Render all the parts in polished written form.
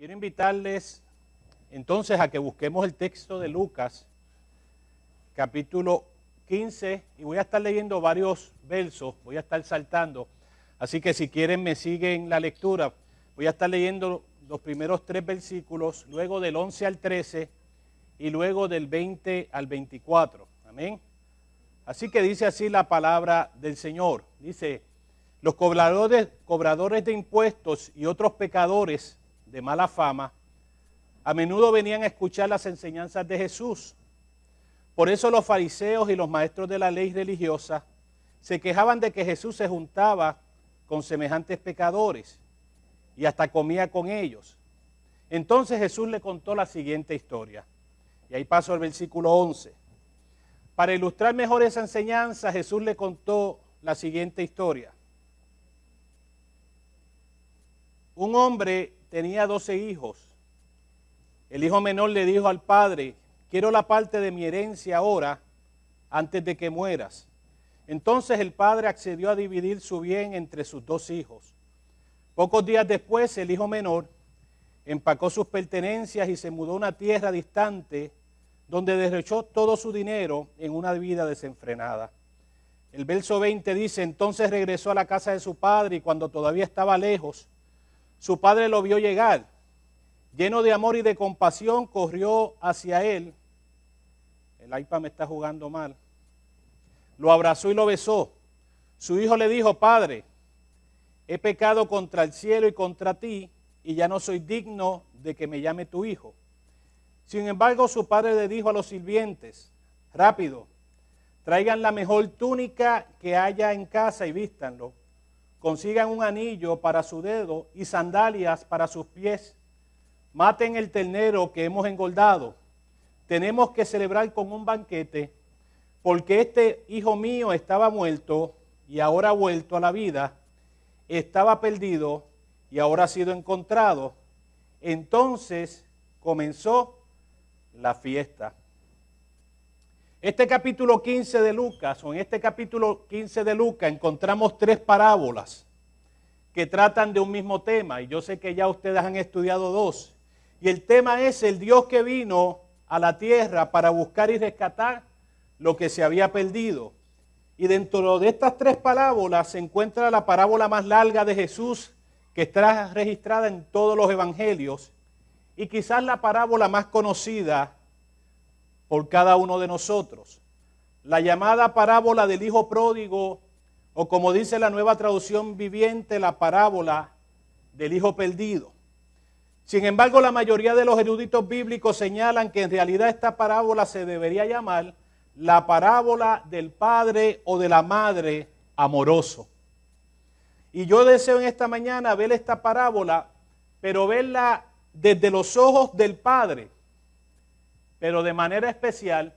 Quiero invitarles entonces a que busquemos el texto de Lucas, capítulo 15, y voy a estar leyendo varios versos, voy a estar saltando, así que si quieren me siguen la lectura. Voy a estar leyendo los primeros 3 versículos, luego del 11 al 13 y luego del 20 al 24. Amén. Así que dice así la palabra del Señor. Dice: los cobradores de impuestos y otros pecadores de mala fama a menudo venían a escuchar las enseñanzas de Jesús. Por eso los fariseos y los maestros de la ley religiosa se quejaban de que Jesús se juntaba con semejantes pecadores y hasta comía con ellos. Entonces Jesús le contó la siguiente historia. Y ahí paso al versículo 11. Para ilustrar mejor esa enseñanza, Jesús le contó la siguiente historia. Un hombre tenía 12 hijos. El hijo menor le dijo al padre: quiero la parte de mi herencia ahora, antes de que mueras. Entonces el padre accedió a dividir su bien entre sus 2 hijos. Pocos días después, el hijo menor empacó sus pertenencias y se mudó a una tierra distante, donde derrochó todo su dinero en una vida desenfrenada. El verso 20 dice: entonces regresó a la casa de su padre, y cuando todavía estaba lejos, su padre lo vio llegar. Lleno de amor y de compasión, corrió hacia él. El iPad me está jugando mal. Lo abrazó y lo besó. Su hijo le dijo: padre, he pecado contra el cielo y contra ti, y ya no soy digno de que me llame tu hijo. Sin embargo, su padre le dijo a los sirvientes: rápido, traigan la mejor túnica que haya en casa y vístanlo. Consigan un anillo para su dedo y sandalias para sus pies. Maten el ternero que hemos engordado. Tenemos que celebrar con un banquete, porque este hijo mío estaba muerto y ahora ha vuelto a la vida. Estaba perdido y ahora ha sido encontrado. Entonces comenzó la fiesta. Este capítulo 15 de Lucas, o en este capítulo 15 de Lucas, encontramos 3 parábolas que tratan de un mismo tema, y yo sé que ya ustedes han estudiado 2. Y el tema es el Dios que vino a la tierra para buscar y rescatar lo que se había perdido. Y dentro de estas 3 parábolas se encuentra la parábola más larga de Jesús, que está registrada en todos los evangelios, y quizás la parábola más conocida por cada uno de nosotros. La llamada parábola del hijo pródigo, o como dice la Nueva Traducción Viviente, la parábola del hijo perdido. Sin embargo, la mayoría de los eruditos bíblicos señalan que en realidad esta parábola se debería llamar la parábola del padre o de la madre amoroso. Y yo deseo en esta mañana ver esta parábola, pero verla desde los ojos del padre, pero de manera especial,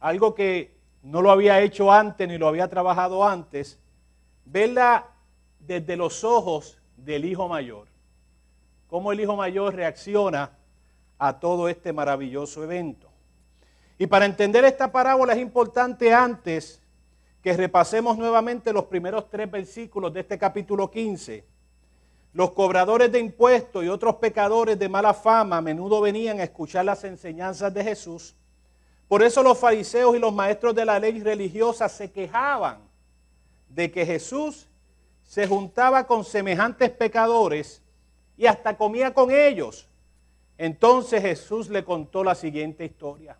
algo que no lo había hecho antes ni lo había trabajado antes, verla desde los ojos del hijo mayor. Cómo el hijo mayor reacciona a todo este maravilloso evento. Y para entender esta parábola es importante antes que repasemos nuevamente los primeros 3 versículos de este capítulo 15. Los cobradores de impuestos y otros pecadores de mala fama a menudo venían a escuchar las enseñanzas de Jesús. Por eso los fariseos y los maestros de la ley religiosa se quejaban de que Jesús se juntaba con semejantes pecadores y hasta comía con ellos. Entonces Jesús le contó la siguiente historia.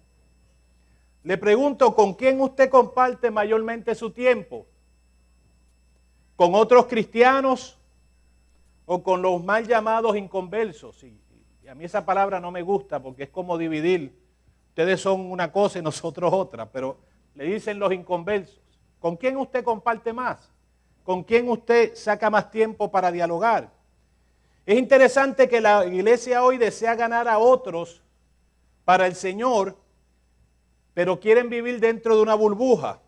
Le pregunto: ¿con quién usted comparte mayormente su tiempo? ¿Con otros cristianos o con los mal llamados inconversos? Y a mí esa palabra no me gusta porque es como dividir. Ustedes son una cosa y nosotros otra, pero le dicen los inconversos. ¿Con quién usted comparte más? ¿Con quién usted saca más tiempo para dialogar? Es interesante que la iglesia hoy desea ganar a otros para el Señor, pero quieren vivir dentro de una burbuja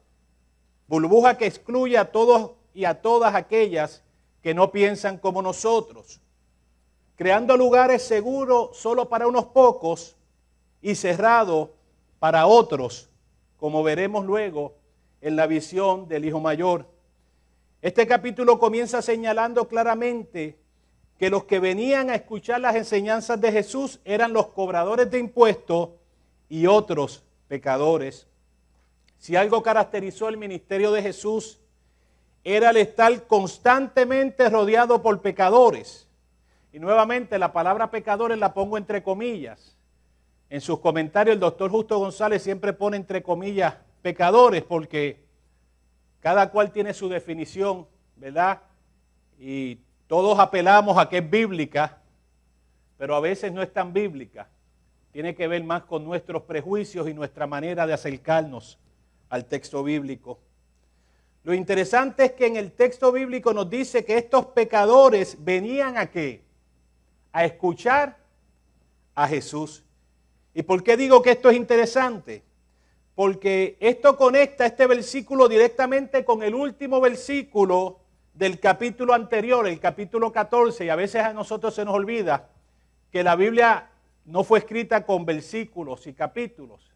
que excluye a todos y a todas aquellas que no piensan como nosotros, creando lugares seguros solo para unos pocos y cerrados para otros, como veremos luego en la visión del hijo mayor. Este capítulo comienza señalando claramente que los que venían a escuchar las enseñanzas de Jesús eran los cobradores de impuestos y otros pecadores. Si algo caracterizó el ministerio de Jesús, era el estar constantemente rodeado por pecadores. Y nuevamente la palabra pecadores la pongo entre comillas. En sus comentarios el doctor Justo González siempre pone entre comillas pecadores porque cada cual tiene su definición, ¿verdad? Y todos apelamos a que es bíblica, pero a veces no es tan bíblica. Tiene que ver más con nuestros prejuicios y nuestra manera de acercarnos al texto bíblico. Lo interesante es que en el texto bíblico nos dice que estos pecadores venían ¿a qué? A escuchar a Jesús. ¿Y por qué digo que esto es interesante? Porque esto conecta este versículo directamente con el último versículo del capítulo anterior, el capítulo 14, y a veces a nosotros se nos olvida que la Biblia no fue escrita con versículos y capítulos.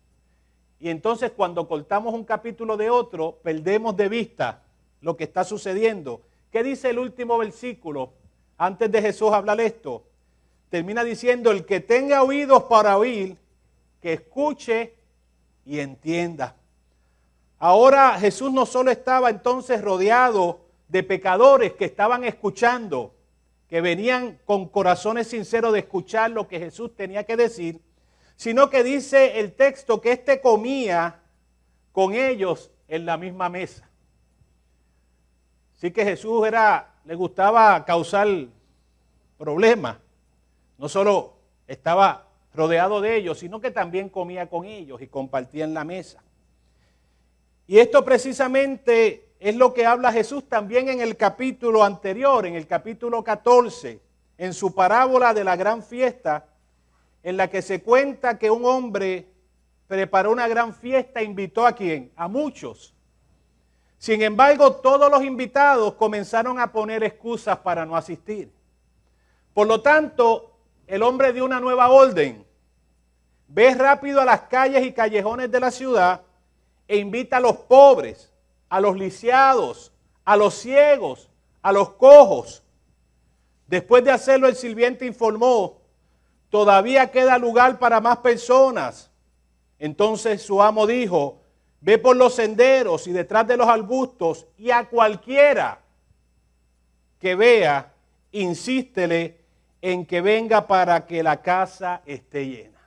Y entonces cuando cortamos un capítulo de otro, perdemos de vista lo que está sucediendo. ¿Qué dice el último versículo? Antes de Jesús hablar esto, termina diciendo, el que tenga oídos para oír, que escuche y entienda. Ahora Jesús no solo estaba entonces rodeado de pecadores que estaban escuchando, que venían con corazones sinceros de escuchar lo que Jesús tenía que decir, sino que dice el texto que éste comía con ellos en la misma mesa. Así que Jesús le gustaba causar problemas. No solo estaba rodeado de ellos, sino que también comía con ellos y compartía en la mesa. Y esto precisamente es lo que habla Jesús también en el capítulo anterior, en el capítulo 14, en su parábola de la gran fiesta, en la que se cuenta que un hombre preparó una gran fiesta e invitó ¿a quién? A muchos. Sin embargo, todos los invitados comenzaron a poner excusas para no asistir. Por lo tanto, el hombre dio una nueva orden. Ve rápido a las calles y callejones de la ciudad e invita a los pobres, a los lisiados, a los ciegos, a los cojos. Después de hacerlo, el sirviente informó, todavía queda lugar para más personas. Entonces su amo dijo, ve por los senderos y detrás de los arbustos y a cualquiera que vea, insístele en que venga para que la casa esté llena.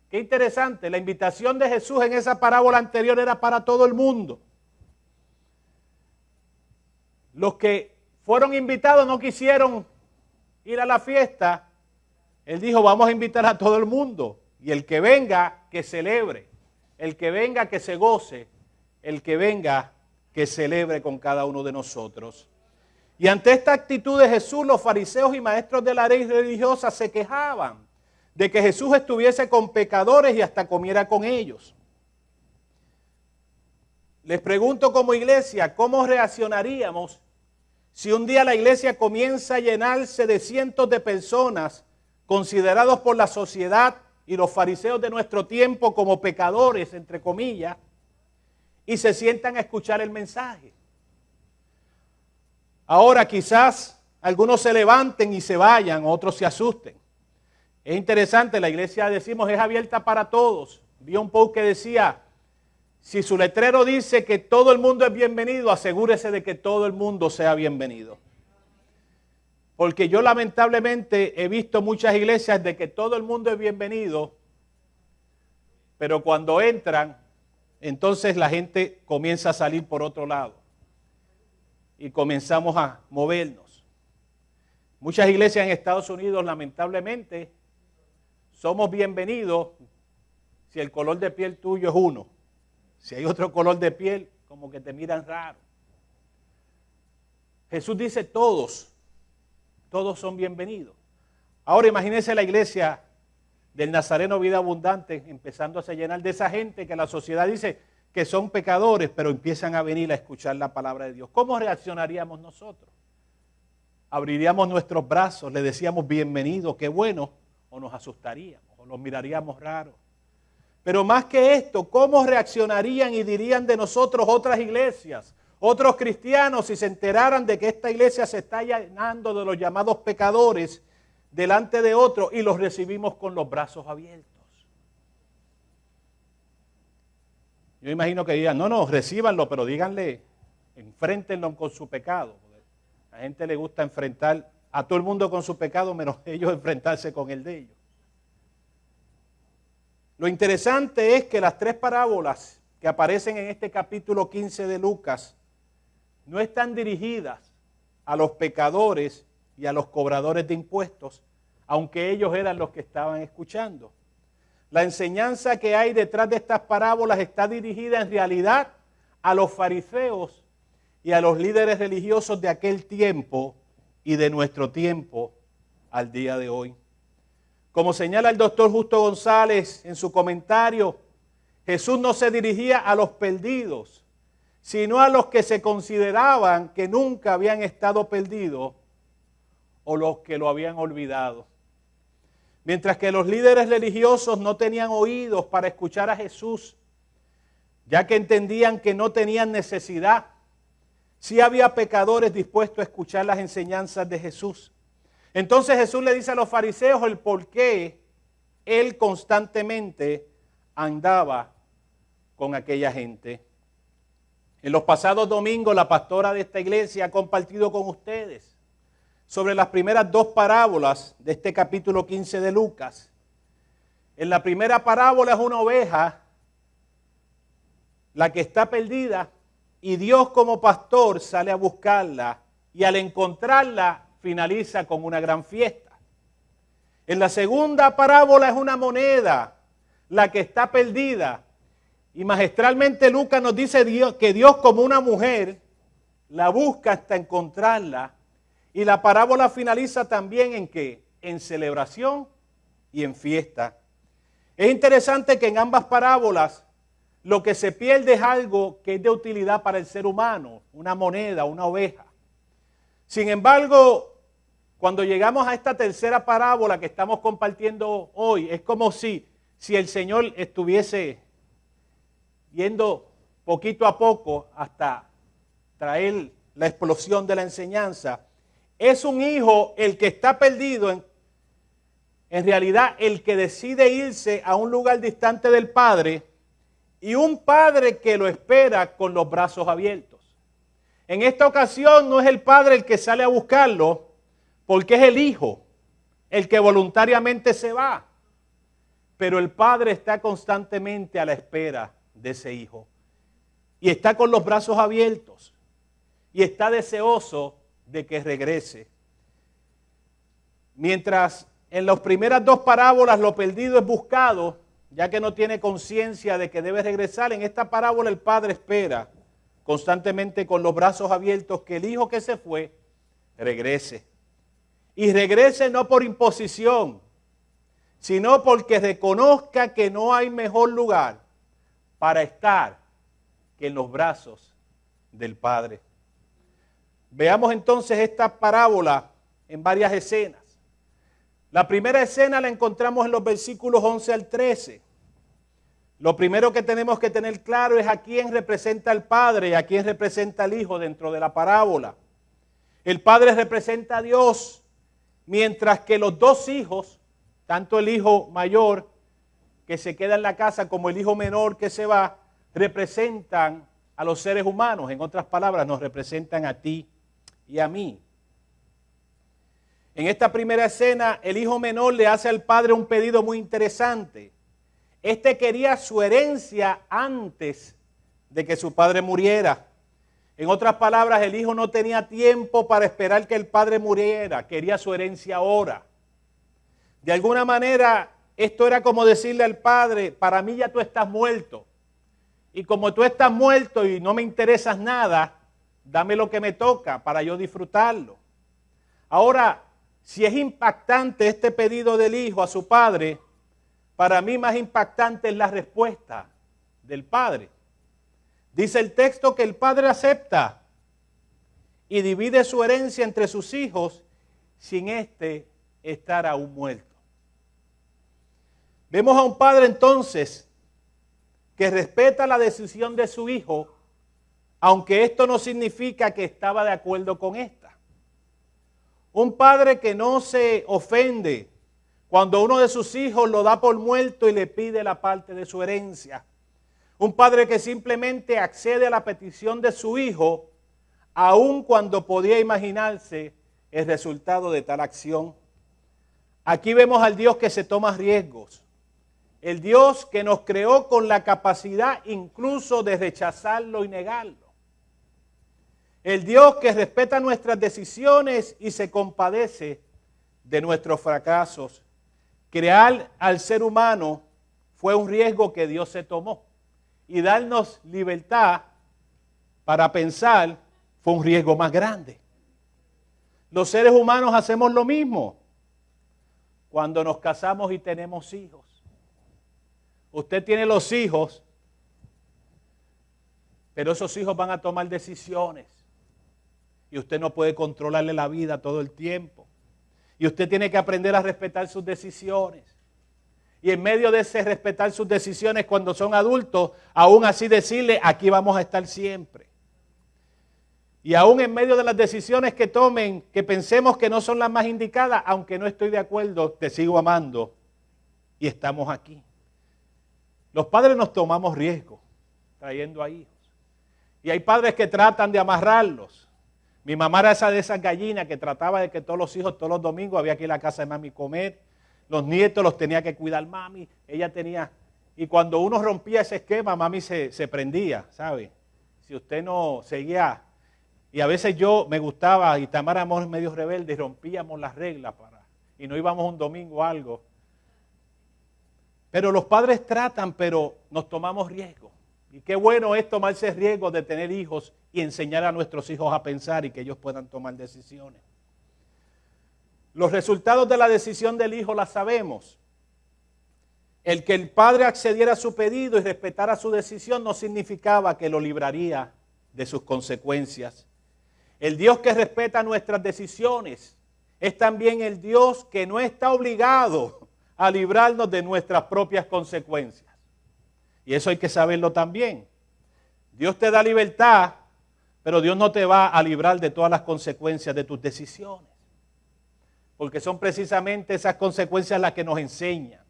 Qué interesante, la invitación de Jesús en esa parábola anterior era para todo el mundo. Los que fueron invitados no quisieron ir a la fiesta. Él dijo, vamos a invitar a todo el mundo. Y el que venga, que celebre. El que venga, que se goce. El que venga, que celebre con cada uno de nosotros. Y ante esta actitud de Jesús, los fariseos y maestros de la ley religiosa se quejaban de que Jesús estuviese con pecadores y hasta comiera con ellos. Les pregunto como iglesia, ¿cómo reaccionaríamos si un día la iglesia comienza a llenarse de cientos de personas considerados por la sociedad y los fariseos de nuestro tiempo como pecadores, entre comillas, y se sientan a escuchar el mensaje? Ahora quizás algunos se levanten y se vayan, otros se asusten. Es interesante, la iglesia, decimos, es abierta para todos. Vi un post que decía, si su letrero dice que todo el mundo es bienvenido, asegúrese de que todo el mundo sea bienvenido. Porque yo lamentablemente he visto muchas iglesias de que todo el mundo es bienvenido, pero cuando entran, entonces la gente comienza a salir por otro lado y comenzamos a movernos. Muchas iglesias en Estados Unidos, lamentablemente, somos bienvenidos si el color de piel tuyo es uno. Si hay otro color de piel, como que te miran raro. Jesús dice todos son bienvenidos. Ahora imagínense la iglesia del Nazareno Vida Abundante empezándose a llenar de esa gente que la sociedad dice que son pecadores, pero empiezan a venir a escuchar la palabra de Dios. ¿Cómo reaccionaríamos nosotros? ¿Abriríamos nuestros brazos, le decíamos bienvenido, qué bueno, o nos asustaríamos, o los miraríamos raros? Pero más que esto, ¿cómo reaccionarían y dirían de nosotros otras iglesias, Otros cristianos, si se enteraran de que esta iglesia se está llenando de los llamados pecadores delante de otros, y los recibimos con los brazos abiertos. Yo imagino que digan, no, recíbanlo, pero díganle, enfréntenlo con su pecado. A la gente le gusta enfrentar a todo el mundo con su pecado, menos ellos enfrentarse con el de ellos. Lo interesante es que las tres parábolas que aparecen en este capítulo 15 de Lucas no están dirigidas a los pecadores y a los cobradores de impuestos, aunque ellos eran los que estaban escuchando. La enseñanza que hay detrás de estas parábolas está dirigida en realidad a los fariseos y a los líderes religiosos de aquel tiempo y de nuestro tiempo al día de hoy. Como señala el doctor Justo González en su comentario, Jesús no se dirigía a los perdidos, sino a los que se consideraban que nunca habían estado perdidos o los que lo habían olvidado. Mientras que los líderes religiosos no tenían oídos para escuchar a Jesús, ya que entendían que no tenían necesidad, sí había pecadores dispuestos a escuchar las enseñanzas de Jesús. Entonces Jesús le dice a los fariseos el por qué él constantemente andaba con aquella gente. En los pasados domingos la pastora de esta iglesia ha compartido con ustedes sobre las primeras dos parábolas de este capítulo 15 de Lucas. En la primera parábola es una oveja, la que está perdida, y Dios como pastor sale a buscarla y al encontrarla finaliza con una gran fiesta. En la segunda parábola es una moneda, la que está perdida, y magistralmente Lucas nos dice que Dios como una mujer la busca hasta encontrarla. Y la parábola finaliza también en ¿qué? En celebración y en fiesta. Es interesante que en ambas parábolas lo que se pierde es algo que es de utilidad para el ser humano, una moneda, una oveja. Sin embargo, cuando llegamos a esta tercera parábola que estamos compartiendo hoy, es como si el Señor estuviese yendo poquito a poco hasta traer la explosión de la enseñanza. Es un hijo el que está perdido, en realidad el que decide irse a un lugar distante del padre, y un padre que lo espera con los brazos abiertos. En esta ocasión no es el padre el que sale a buscarlo, porque es el hijo el que voluntariamente se va. Pero el padre está constantemente a la espera de ese hijo. Y está con los brazos abiertos. Y está deseoso de que regrese. Mientras en las primeras dos parábolas lo perdido es buscado, ya que no tiene conciencia de que debe regresar, en esta parábola el padre espera constantemente con los brazos abiertos que el hijo que se fue regrese. Y regrese no por imposición, sino porque reconozca que no hay mejor lugar para estar que en los brazos del Padre. Veamos entonces esta parábola en varias escenas. La primera escena la encontramos en los versículos 11 al 13. Lo primero que tenemos que tener claro es a quién representa el Padre y a quién representa el Hijo dentro de la parábola. El Padre representa a Dios, mientras que los dos hijos, tanto el hijo mayor que se queda en la casa como el hijo menor que se va, representan a los seres humanos. En otras palabras, nos representan a ti y a mí. En esta primera escena, el hijo menor le hace al padre un pedido muy interesante. Este quería su herencia antes de que su padre muriera. En otras palabras, el hijo no tenía tiempo para esperar que el padre muriera, quería su herencia ahora. De alguna manera, esto era como decirle al padre, para mí ya tú estás muerto. Y como tú estás muerto y no me interesas nada, dame lo que me toca para yo disfrutarlo. Ahora, si es impactante este pedido del hijo a su padre, para mí más impactante es la respuesta del padre. Dice el texto que el padre acepta y divide su herencia entre sus hijos sin éste estar aún muerto. Vemos a un padre entonces que respeta la decisión de su hijo aunque esto no significa que estaba de acuerdo con esta. Un padre que no se ofende cuando uno de sus hijos lo da por muerto y le pide la parte de su herencia. Un padre que simplemente accede a la petición de su hijo, aun cuando podía imaginarse el resultado de tal acción. Aquí vemos al Dios que se toma riesgos. El Dios que nos creó con la capacidad incluso de rechazarlo y negarlo. El Dios que respeta nuestras decisiones y se compadece de nuestros fracasos. Crear al ser humano fue un riesgo que Dios se tomó. Y darnos libertad para pensar fue un riesgo más grande. Los seres humanos hacemos lo mismo cuando nos casamos y tenemos hijos. Usted tiene los hijos, pero esos hijos van a tomar decisiones. Y usted no puede controlarle la vida todo el tiempo. Y usted tiene que aprender a respetar sus decisiones. Y en medio de ese respetar sus decisiones cuando son adultos, aún así decirle, aquí vamos a estar siempre. Y aún en medio de las decisiones que tomen, que pensemos que no son las más indicadas, aunque no estoy de acuerdo, te sigo amando y estamos aquí. Los padres nos tomamos riesgo trayendo a hijos. Y hay padres que tratan de amarrarlos. Mi mamá era esa de esas gallinas que trataba de que todos los hijos, todos los domingos, había que ir a la casa de mami comer. Los nietos los tenía que cuidar mami. Ella tenía... Y cuando uno rompía ese esquema, mami se prendía, ¿sabe? Si usted no seguía... Y a veces yo me gustaba, y Tamara éramos medio rebeldes, y rompíamos las reglas y no íbamos un domingo o algo. Pero los padres tratan, pero nos tomamos riesgo. Y qué bueno es tomarse riesgo de tener hijos y enseñar a nuestros hijos a pensar y que ellos puedan tomar decisiones. Los resultados de la decisión del hijo las sabemos. El que el padre accediera a su pedido y respetara su decisión no significaba que lo libraría de sus consecuencias. El Dios que respeta nuestras decisiones es también el Dios que no está obligado a librarnos de nuestras propias consecuencias. Y eso hay que saberlo también. Dios te da libertad, pero Dios no te va a librar de todas las consecuencias de tus decisiones. Porque son precisamente esas consecuencias las que nos enseñan.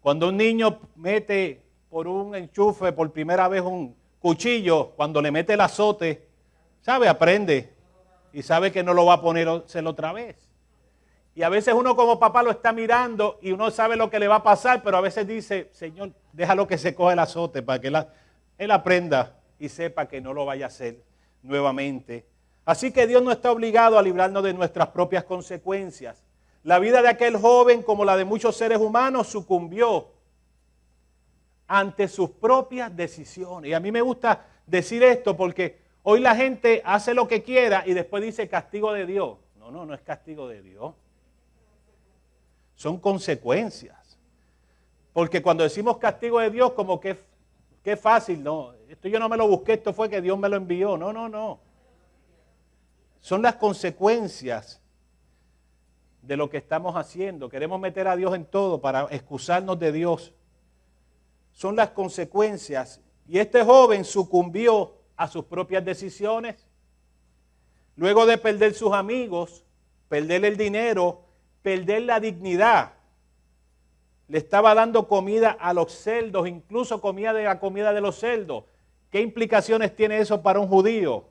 Cuando un niño mete por un enchufe por primera vez un cuchillo, cuando le mete el azote, ¿sabe? Aprende y sabe que no lo va a ponérselo otra vez. Y a veces uno como papá lo está mirando y uno sabe lo que le va a pasar, pero a veces dice, Señor, déjalo que se coja el azote para que él aprenda y sepa que no lo vaya a hacer nuevamente. Así que Dios no está obligado a librarnos de nuestras propias consecuencias. La vida de aquel joven, como la de muchos seres humanos, sucumbió ante sus propias decisiones. Y a mí me gusta decir esto porque hoy la gente hace lo que quiera y después dice castigo de Dios. No es castigo de Dios. Son consecuencias. Porque cuando decimos castigo de Dios, como que es fácil, no. Esto yo no me lo busqué, esto fue que Dios me lo envió. No. Son las consecuencias de lo que estamos haciendo. Queremos meter a Dios en todo para excusarnos de Dios. Son las consecuencias. Y este joven sucumbió a sus propias decisiones. Luego de perder sus amigos, perder el dinero, perder la dignidad. Le estaba dando comida a los cerdos, incluso comía de la comida de los cerdos. ¿Qué implicaciones tiene eso para un judío?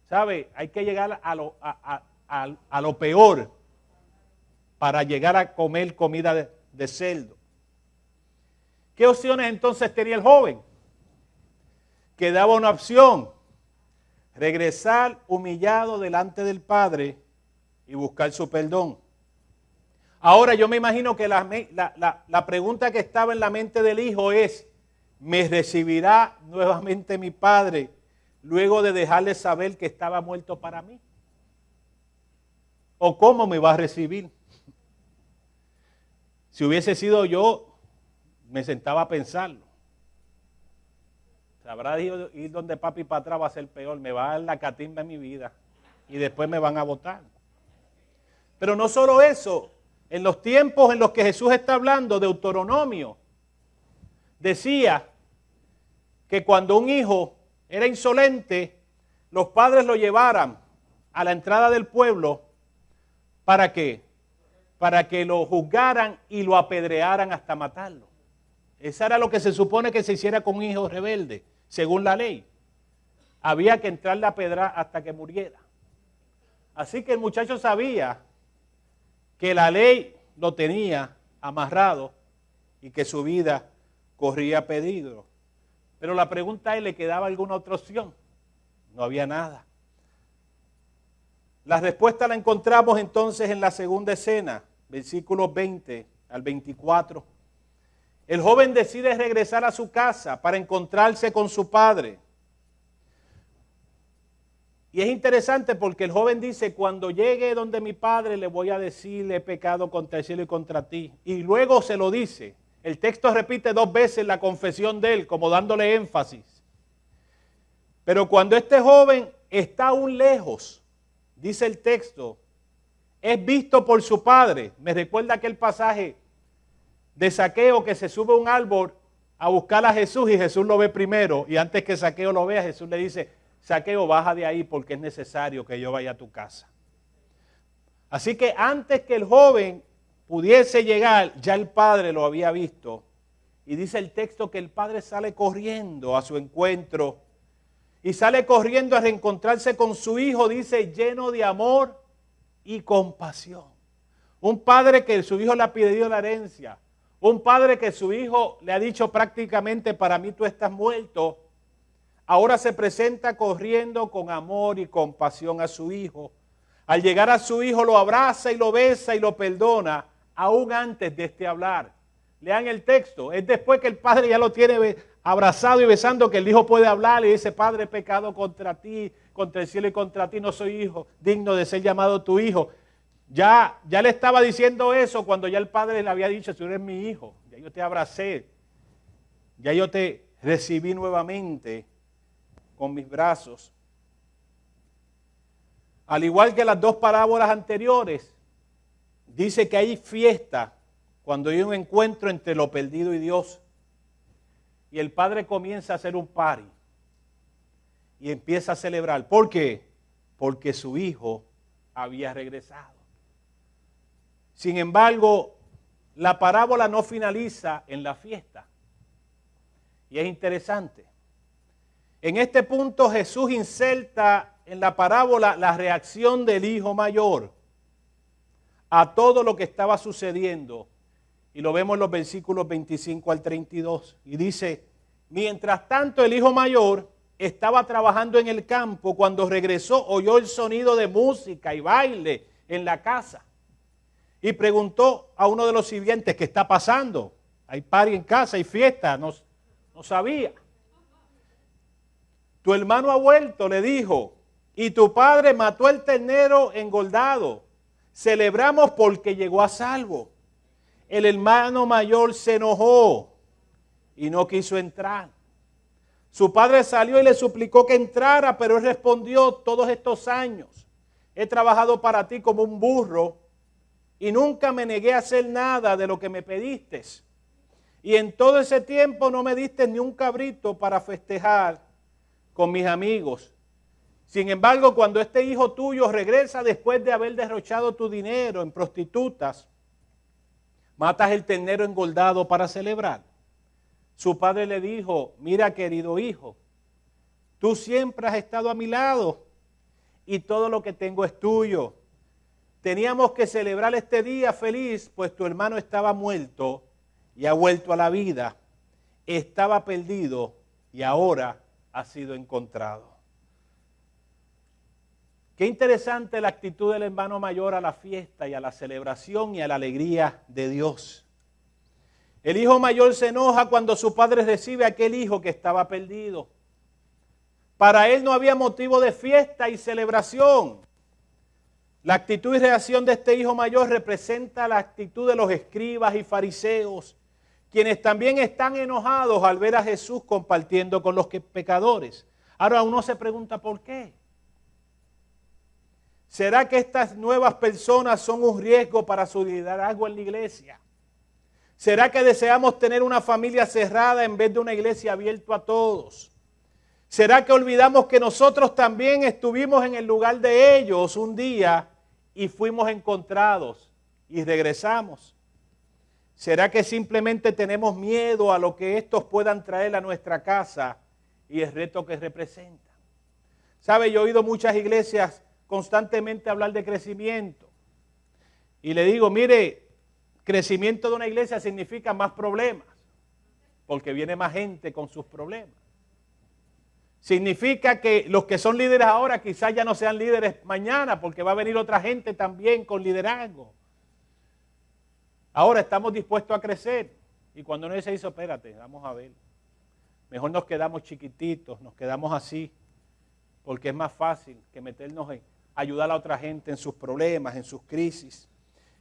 ¿Sabe? Hay que llegar a lo peor para llegar a comer comida de cerdo. ¿Qué opciones entonces tenía el joven? Quedaba una opción: regresar humillado delante del Padre y buscar su perdón. Ahora yo me imagino que la pregunta que estaba en la mente del hijo es: ¿me recibirá nuevamente mi Padre luego de dejarle saber que estaba muerto para mí? ¿O cómo me va a recibir? Si hubiese sido yo, me sentaba a pensarlo. Sabrá ir donde papi para atrás va a ser peor, me va a dar la catimba en mi vida y después me van a botar. Pero no solo eso, en los tiempos en los que Jesús está hablando, Deuteronomio decía que cuando un hijo era insolente, los padres lo llevaran a la entrada del pueblo. ¿Para qué? Para que lo juzgaran y lo apedrearan hasta matarlo. Eso era lo que se supone que se hiciera con un hijo rebelde, según la ley. Había que entrarle a pedrar hasta que muriera. Así que el muchacho sabía que la ley lo tenía amarrado y que su vida corría peligro. Pero la pregunta es, ¿le quedaba alguna otra opción? No había nada. La respuesta la encontramos entonces en la segunda escena, versículos 20 al 24. El joven decide regresar a su casa para encontrarse con su padre. Y es interesante porque el joven dice, cuando llegue donde mi padre le voy a decir, he pecado contra el cielo y contra ti. Y luego se lo dice. El texto repite 2 veces la confesión de él, como dándole énfasis. Pero cuando este joven está aún lejos, dice el texto, es visto por su padre. Me recuerda aquel pasaje de Zaqueo que se sube a un árbol a buscar a Jesús y Jesús lo ve primero. Y antes que Zaqueo lo vea, Jesús le dice, Zaqueo, baja de ahí porque es necesario que yo vaya a tu casa. Así que antes que el joven pudiese llegar, ya el padre lo había visto. Y dice el texto que el padre sale corriendo a su encuentro. Y sale corriendo a reencontrarse con su hijo, dice, lleno de amor y compasión. Un padre que su hijo le ha pedido la herencia. Un padre que su hijo le ha dicho prácticamente, para mí tú estás muerto. Ahora se presenta corriendo con amor y compasión a su hijo. Al llegar a su hijo lo abraza y lo besa y lo perdona, aún antes de este hablar. Lean el texto. Es después que el padre ya lo tiene abrazado y besando que el hijo puede hablar y dice, Padre, he pecado contra ti, contra el cielo y contra ti, no soy hijo digno de ser llamado tu hijo. Ya le estaba diciendo eso cuando ya el padre le había dicho, tú eres mi hijo, ya yo te abracé, ya yo te recibí nuevamente con mis brazos. Al igual que las 2 parábolas anteriores, dice que hay fiesta cuando hay un encuentro entre lo perdido y Dios. Y el padre comienza a hacer un party y empieza a celebrar. ¿Por qué? Porque su hijo había regresado. Sin embargo, la parábola no finaliza en la fiesta. Y es interesante. En este punto Jesús inserta en la parábola la reacción del hijo mayor a todo lo que estaba sucediendo. Y lo vemos en los versículos 25 al 32. Y dice, mientras tanto el hijo mayor estaba trabajando en el campo. Cuando regresó oyó el sonido de música y baile en la casa. Y preguntó a uno de los sirvientes, ¿qué está pasando? Hay party en casa, hay fiesta, no sabía. Tu hermano ha vuelto, le dijo, y tu padre mató el ternero engordado. Celebramos porque llegó a salvo. El hermano mayor se enojó y no quiso entrar. Su padre salió y le suplicó que entrara, pero él respondió, todos estos años he trabajado para ti como un burro y nunca me negué a hacer nada de lo que me pediste. Y en todo ese tiempo no me diste ni un cabrito para festejar con mis amigos. Sin embargo, cuando este hijo tuyo regresa después de haber derrochado tu dinero en prostitutas, matas el ternero engordado para celebrar. Su padre le dijo, mira querido hijo, tú siempre has estado a mi lado y todo lo que tengo es tuyo. Teníamos que celebrar este día feliz, pues tu hermano estaba muerto y ha vuelto a la vida. Estaba perdido y ahora ha sido encontrado. Qué interesante la actitud del hermano mayor a la fiesta y a la celebración y a la alegría de Dios. El hijo mayor se enoja cuando su padre recibe a aquel hijo que estaba perdido. Para él no había motivo de fiesta y celebración. La actitud y reacción de este hijo mayor representa la actitud de los escribas y fariseos, quienes también están enojados al ver a Jesús compartiendo con los pecadores. Ahora uno se pregunta ¿por qué? ¿Será que estas nuevas personas son un riesgo para su liderazgo en la iglesia? ¿Será que deseamos tener una familia cerrada en vez de una iglesia abierta a todos? ¿Será que olvidamos que nosotros también estuvimos en el lugar de ellos un día y fuimos encontrados y regresamos? ¿Será que simplemente tenemos miedo a lo que estos puedan traer a nuestra casa y el reto que representan? ¿Sabe? Yo he oído muchas iglesias constantemente hablar de crecimiento. Y le digo, mire, crecimiento de una iglesia significa más problemas, porque viene más gente con sus problemas. Significa que los que son líderes ahora quizás ya no sean líderes mañana, porque va a venir otra gente también con liderazgo. Ahora estamos dispuestos a crecer. Y cuando uno se hizo, espérate, vamos a ver. Mejor nos quedamos chiquititos, nos quedamos así, porque es más fácil que meternos en ayudar a otra gente en sus problemas, en sus crisis.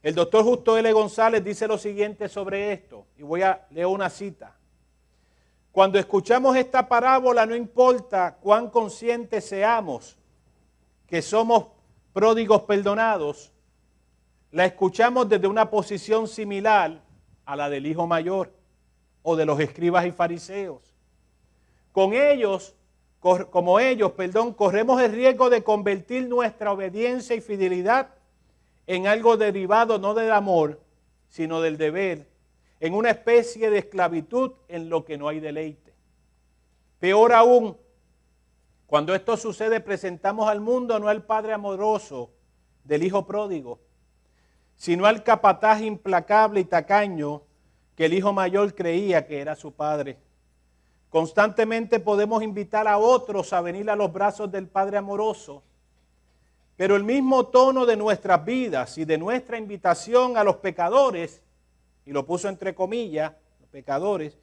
El doctor Justo L. González dice lo siguiente sobre esto, y voy a leer una cita. Cuando escuchamos esta parábola, no importa cuán conscientes seamos que somos pródigos perdonados, la escuchamos desde una posición similar a la del hijo mayor o de los escribas y fariseos. Como ellos, corremos el riesgo de convertir nuestra obediencia y fidelidad en algo derivado no del amor, sino del deber, en una especie de esclavitud en lo que no hay deleite. Peor aún, cuando esto sucede, presentamos al mundo no al padre amoroso del hijo pródigo, sino al capataz implacable y tacaño que el hijo mayor creía que era su padre. Constantemente podemos invitar a otros a venir a los brazos del Padre amoroso, pero el mismo tono de nuestras vidas y de nuestra invitación a los pecadores, y lo puso entre comillas, los pecadores,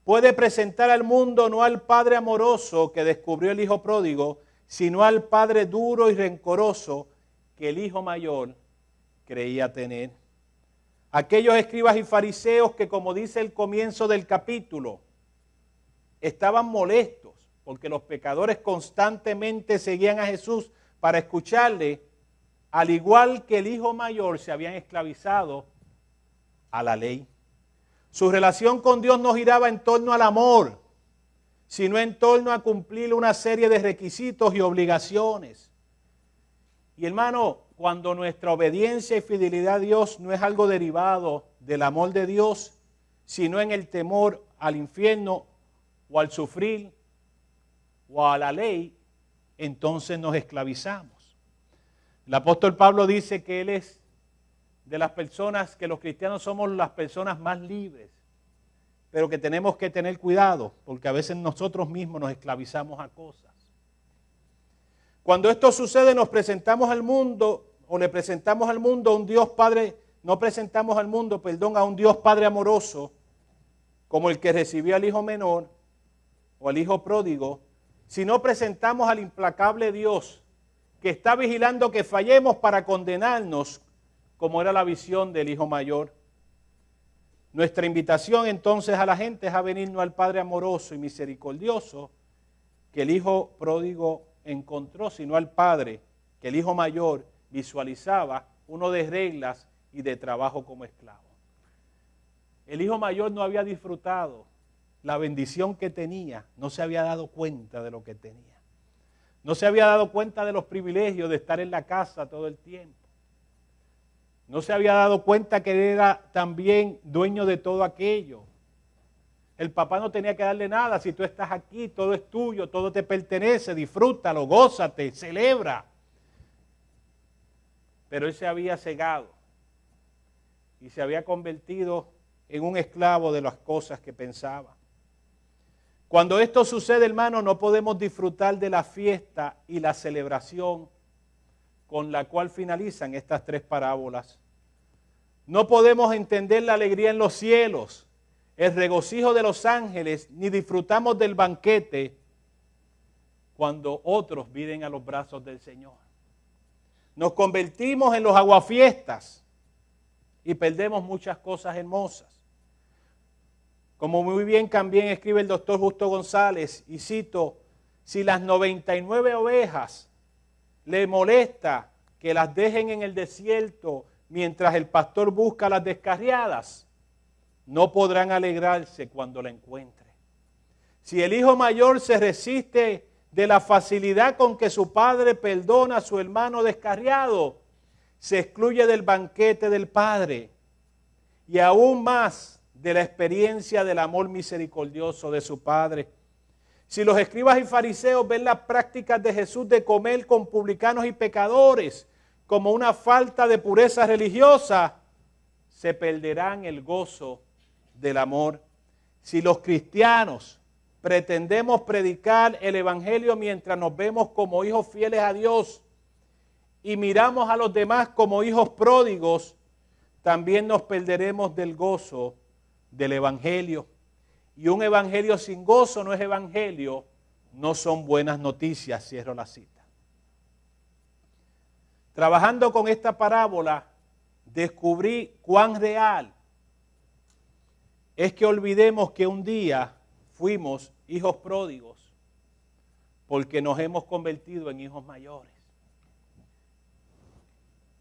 puede presentar al mundo no al Padre amoroso que descubrió el hijo pródigo, sino al Padre duro y rencoroso que el hijo mayor creía tener. Aquellos escribas y fariseos que, como dice el comienzo del capítulo, estaban molestos porque los pecadores constantemente seguían a Jesús para escucharle, al igual que el hijo mayor se habían esclavizado a la ley. Su relación con Dios no giraba en torno al amor, sino en torno a cumplir una serie de requisitos y obligaciones. Y hermano, cuando nuestra obediencia y fidelidad a Dios no es algo derivado del amor de Dios, sino en el temor al infierno o al sufrir o a la ley, entonces nos esclavizamos. El apóstol Pablo dice que él es de las personas, que los cristianos somos las personas más libres, pero que tenemos que tener cuidado, porque a veces nosotros mismos nos esclavizamos a cosas. Cuando esto sucede, nos presentamos al mundo, o le presentamos al mundo a un Dios Padre, no presentamos al mundo, a un Dios Padre amoroso, como el que recibió al hijo menor, o al hijo pródigo, sino presentamos al implacable Dios, que está vigilando que fallemos para condenarnos, como era la visión del hijo mayor. Nuestra invitación entonces a la gente es a venirnos al Padre amoroso y misericordioso que el hijo pródigo encontró, sino al Padre que el hijo mayor visualizaba, uno de reglas y de trabajo como esclavo. El hijo mayor no había disfrutado la bendición que tenía, no se había dado cuenta de lo que tenía. No se había dado cuenta de los privilegios de estar en la casa todo el tiempo. No se había dado cuenta que él era también dueño de todo aquello. El papá no tenía que darle nada. Si tú estás aquí, todo es tuyo, todo te pertenece, disfrútalo, gózate, celebra. Pero él se había cegado y se había convertido en un esclavo de las cosas que pensaba. Cuando esto sucede, hermano, no podemos disfrutar de la fiesta y la celebración con la cual finalizan estas tres parábolas. No podemos entender la alegría en los cielos, el regocijo de los ángeles, ni disfrutamos del banquete cuando otros vienen a los brazos del Señor. Nos convertimos en los aguafiestas y perdemos muchas cosas hermosas. Como muy bien también escribe el doctor Justo González, y cito, si las 99 ovejas le molesta que las dejen en el desierto mientras el pastor busca las descarriadas, no podrán alegrarse cuando la encuentre. Si el hijo mayor se resiste de la facilidad con que su padre perdona a su hermano descarriado, se excluye del banquete del padre y aún más de la experiencia del amor misericordioso de su padre. Si los escribas y fariseos ven las prácticas de Jesús de comer con publicanos y pecadores como una falta de pureza religiosa, se perderán el gozo del amor. Si los cristianos pretendemos predicar el evangelio mientras nos vemos como hijos fieles a Dios y miramos a los demás como hijos pródigos, también nos perderemos del gozo del evangelio. Y un evangelio sin gozo no es evangelio, no son buenas noticias. Cierro la cita. Trabajando con esta parábola, descubrí cuán real es que olvidemos que un día fuimos hijos pródigos porque nos hemos convertido en hijos mayores.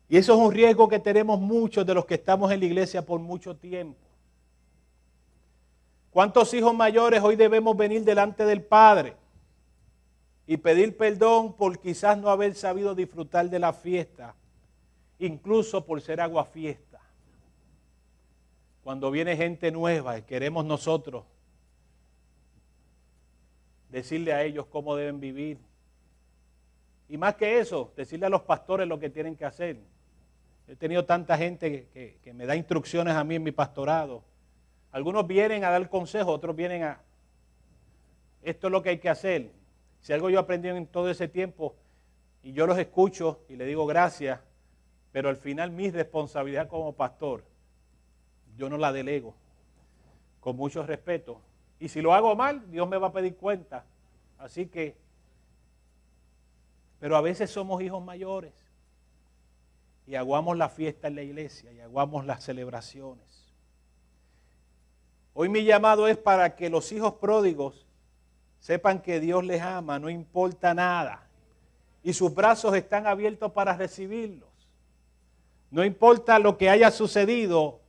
Y eso es un riesgo que tenemos muchos de los que estamos en la iglesia por mucho tiempo. ¿Cuántos hijos mayores hoy debemos venir delante del Padre y pedir perdón por quizás no haber sabido disfrutar de la fiesta, incluso por ser aguafiesta? Cuando viene gente nueva y queremos nosotros decirle a ellos cómo deben vivir. Y más que eso, decirle a los pastores lo que tienen que hacer. He tenido tanta gente que me da instrucciones a mí en mi pastorado. Algunos vienen a dar consejos, otros vienen a... Esto es lo que hay que hacer. Si algo yo aprendí en todo ese tiempo, y yo los escucho y le digo gracias, pero al final mi responsabilidad como pastor, yo no la delego, con mucho respeto. Y si lo hago mal, Dios me va a pedir cuenta. Así que, pero a veces somos hijos mayores y aguamos la fiesta en la iglesia y aguamos las celebraciones. Hoy mi llamado es para que los hijos pródigos sepan que Dios les ama, no importa nada. Y sus brazos están abiertos para recibirlos. No importa lo que haya sucedido,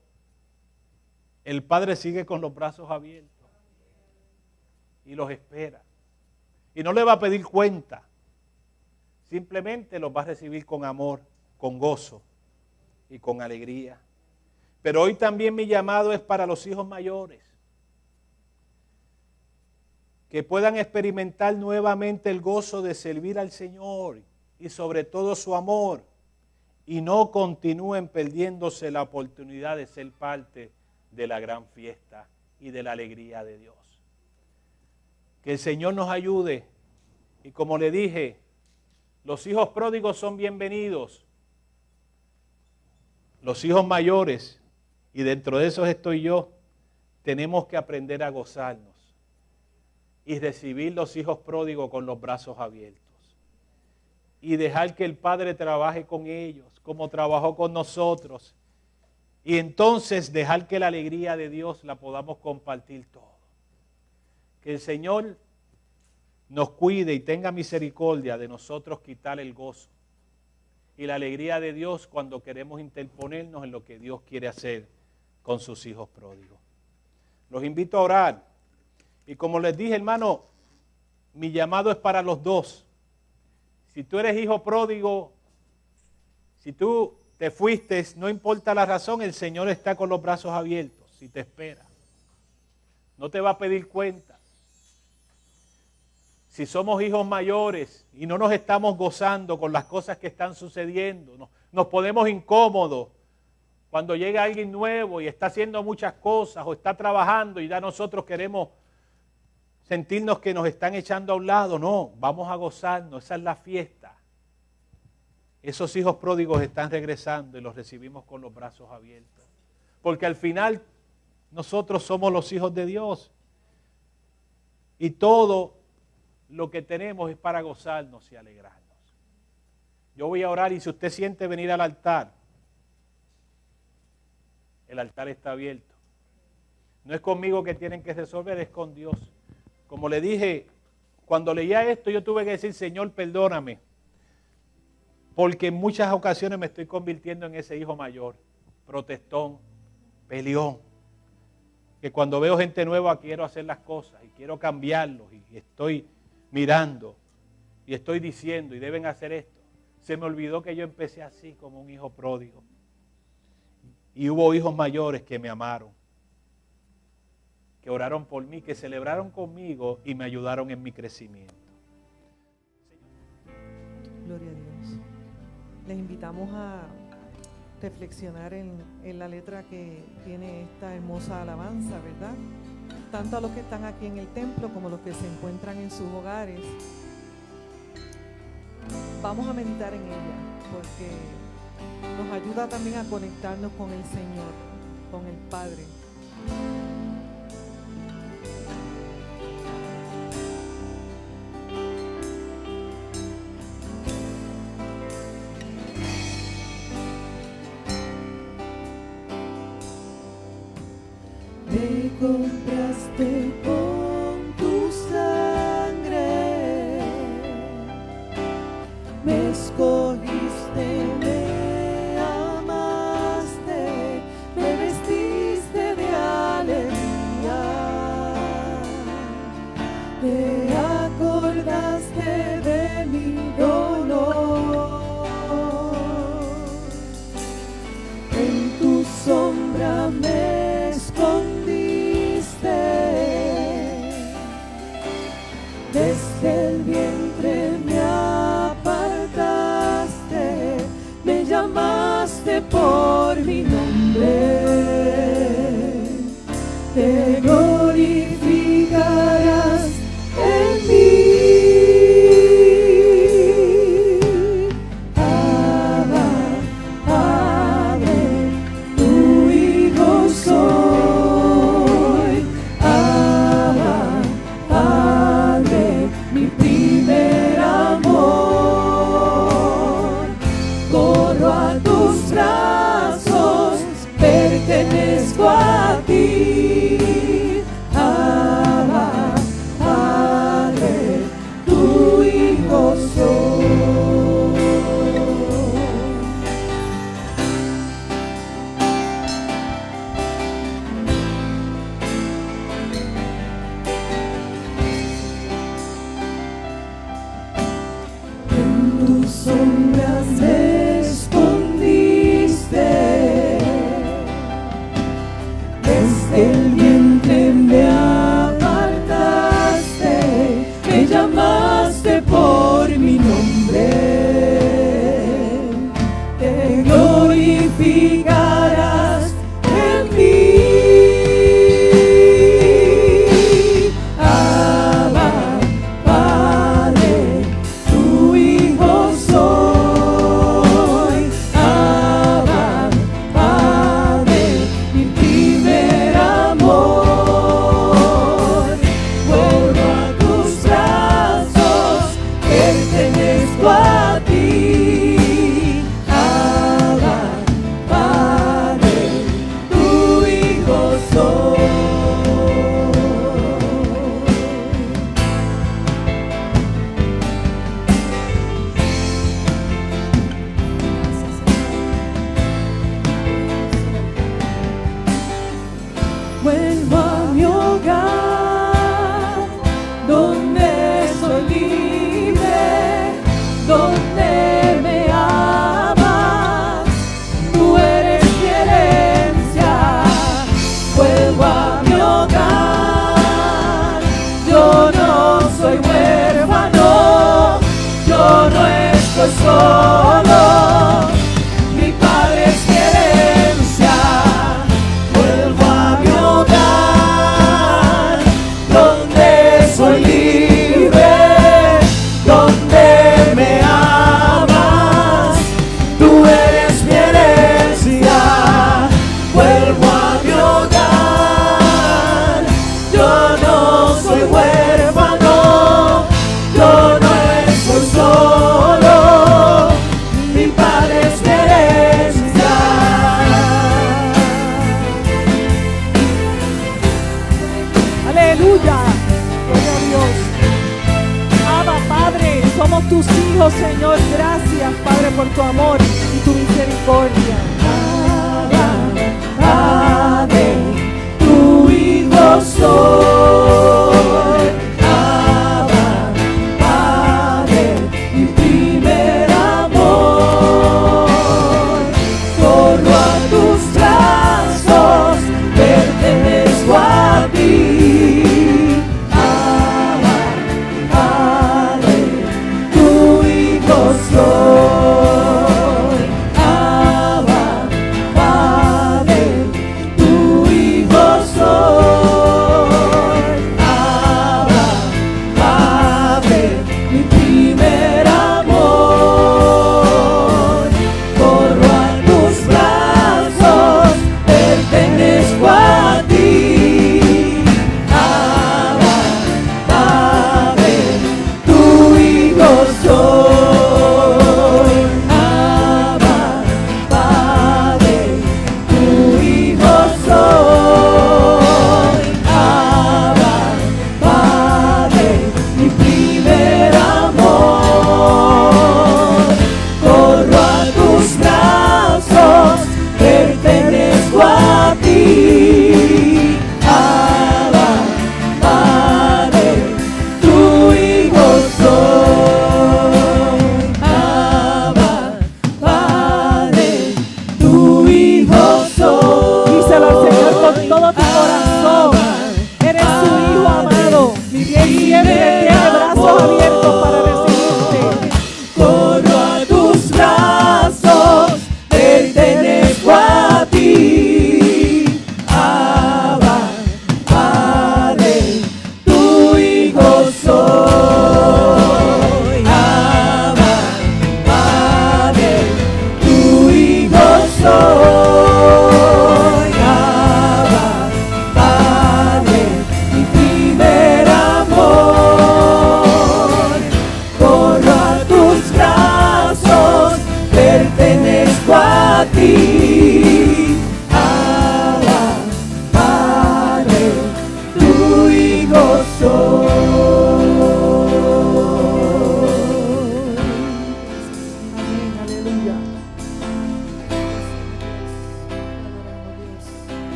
el Padre sigue con los brazos abiertos y los espera. Y no le va a pedir cuenta. Simplemente los va a recibir con amor, con gozo y con alegría. Pero hoy también mi llamado es para los hijos mayores, que puedan experimentar nuevamente el gozo de servir al Señor y sobre todo su amor, y no continúen perdiéndose la oportunidad de ser parte de la gran fiesta y de la alegría de Dios. Que el Señor nos ayude, y como le dije, los hijos pródigos son bienvenidos, los hijos mayores, y dentro de esos estoy yo, tenemos que aprender a gozarnos y recibir los hijos pródigos con los brazos abiertos y dejar que el Padre trabaje con ellos como trabajó con nosotros, y entonces dejar que la alegría de Dios la podamos compartir todos. Que el Señor nos cuide y tenga misericordia de nosotros, quitar el gozo y la alegría de Dios cuando queremos interponernos en lo que Dios quiere hacer con sus hijos pródigos. Los invito a orar. Y como les dije, hermano, mi llamado es para los dos. Si tú eres hijo pródigo, si tú te fuiste, no importa la razón, el Señor está con los brazos abiertos y te espera. No te va a pedir cuenta. Si somos hijos mayores y no nos estamos gozando con las cosas que están sucediendo, nos ponemos incómodos cuando llega alguien nuevo y está haciendo muchas cosas o está trabajando y ya nosotros queremos sentirnos que nos están echando a un lado. No, vamos a gozarnos, esa es la fiesta. Esos hijos pródigos están regresando y los recibimos con los brazos abiertos. Porque al final nosotros somos los hijos de Dios. Y todo lo que tenemos es para gozarnos y alegrarnos. Yo voy a orar, y si usted siente venir al altar, el altar está abierto. No es conmigo que tienen que resolver, es con Dios. Como le dije, cuando leía esto yo tuve que decir: Señor, perdóname, porque en muchas ocasiones me estoy convirtiendo en ese hijo mayor, protestón, peleón. que cuando veo gente nueva quiero hacer las cosas y quiero cambiarlos y estoy mirando y estoy diciendo y deben hacer esto. Se me olvidó que yo empecé así como un hijo pródigo y hubo hijos mayores que me amaron, que oraron por mí, que celebraron conmigo y me ayudaron en mi crecimiento. Gloria a Dios. Les invitamos a reflexionar en la letra que tiene esta hermosa alabanza, ¿verdad? Tanto a los que están aquí en el templo como a los que se encuentran en sus hogares. Vamos a meditar en ella porque nos ayuda también a conectarnos con el Señor, con el Padre. Me compraste con tu sangre, me escogiste, me amaste, me vestiste de alegría, te acordaste de mi dolor, en tu sombra me escondiste. Desde el vientre me apartaste, me llamaste por mi nombre, te glorificarás en mí. Abba, Padre, tu hijo soy. Abba, Padre, mi primer amor. Corro a tus brazos, pertenezco a ti. Abba, Padre, tu hijo soy. En tus sombras me escondiste, desde el vientre me apartaste, me llamaste por mi nombre, te glorificarás en mí. Abba, Padre, tu hijo soy. Abba, Padre, mi primer amor. Vuelvo a tus brazos, pertenezco a ti. Abba, Padre, tu hijo soy. Vuelvo a mi hogar, donde soy libre, donde me amas, tú eres mi herencia. Vuelvo a mi hogar, yo no soy huérfano, yo no estoy solo, mi Padre es mi herencia. Vuelvo a mi hogar, donde soy libre, donde me amas, tú eres mi herencia. Vuelvo a mi hogar, yo no soy huérfano, yo no estoy solo, ti.